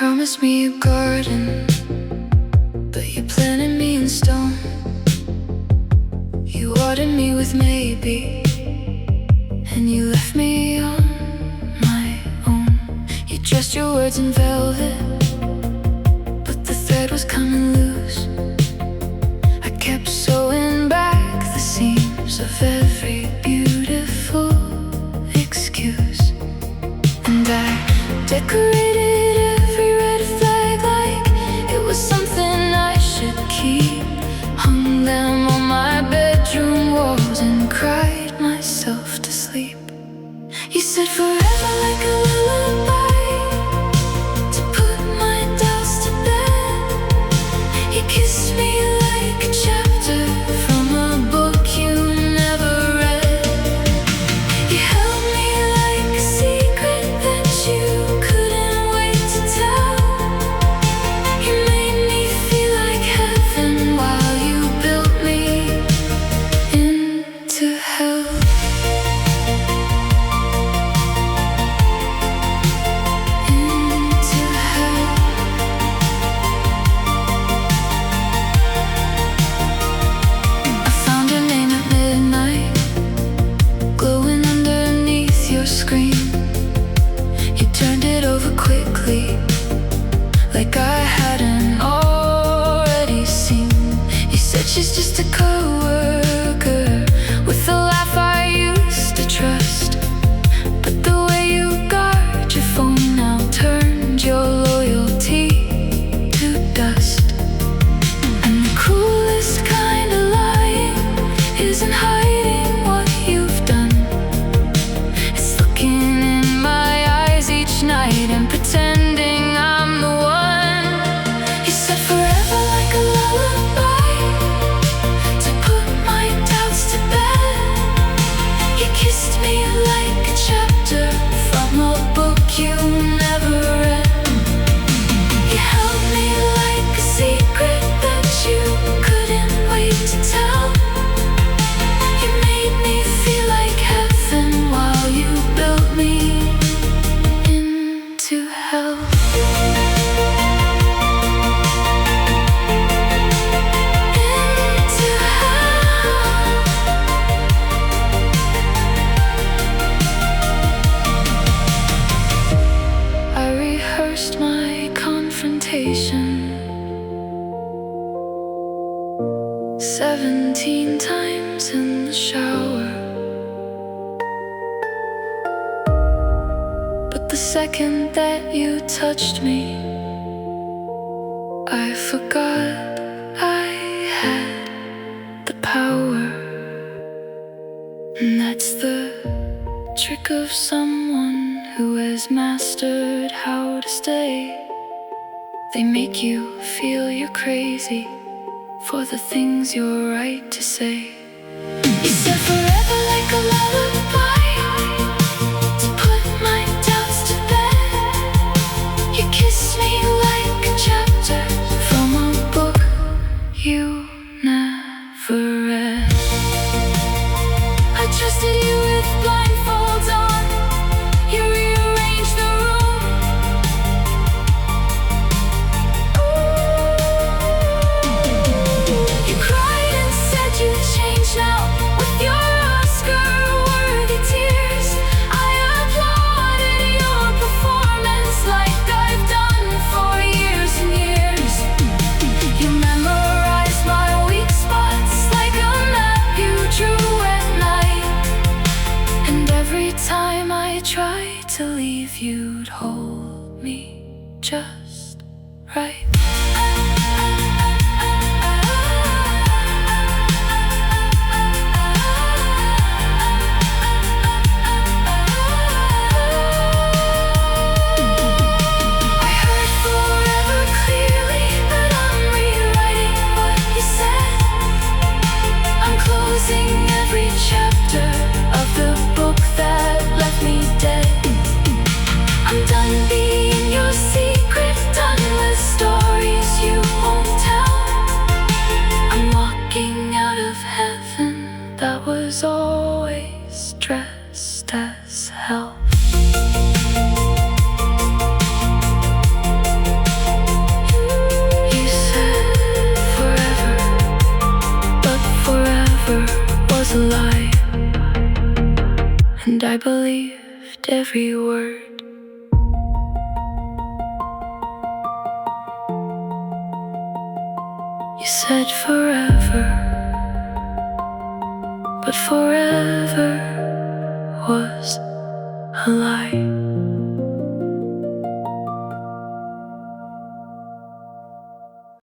promised me a garden, but you planted me in stone. You watered me with maybe, and you left me on my own. You dressed your words in velvet, but the thread was coming loose. I kept sewing back the seams of every beautiful excuse, and I decorated every red flag like it was something I should keep. Hung them on my bedroom walls and cried myself to sleep. You said forever like a lullaby, to put my doubts to bed. You kissed me like a chapter from a book you never read. You held me like a secret that you couldn't wait to tell. You made me feel like heaven while you built me into hell. Into hell. I found your name at midnight, glowing underneath your screen. You turned it over quickly, like I hadn't already seen. You said she's just a coworker, with a laugh I used to trust. But the way you guard your phone now turned your loyalty to dust. And the cruelest kind of lying isn't hiding what you've done. It's looking in my eyes each night and pretending I'm the one. You said forever like a lullaby, to put my doubts to bed. You kissed me like a chapter from a book you never read. You held me like a secret that you couldn't wait to tell. You made me feel like heaven while you built me into hell. Into hell. I rehearsed my confrontation 17 times in the shower. But the second that you touched me, I forgot I had the power. And that's the trick of someone who has mastered how to stay. They make you feel you're crazy for the things you're right to say. You said forever like a lullaby, to put my doubts to bed. You kissed me like a chapter from a book you never read. I trusted you with blindfolds on. You rearranged the room. You cried and said you'd change now, with your Oscar-worthy tears. I applauded your performance like I've done for years and years. You memorized my weak spots like a map you drew at night. And every time I tried to leave, you'd hold me just right. I heard forever clearly, but I'm rewriting what you said. I'm closing every chapter of the book that left me dead. I'm done being your secret I believed every word. You said forever, but forever was a lie.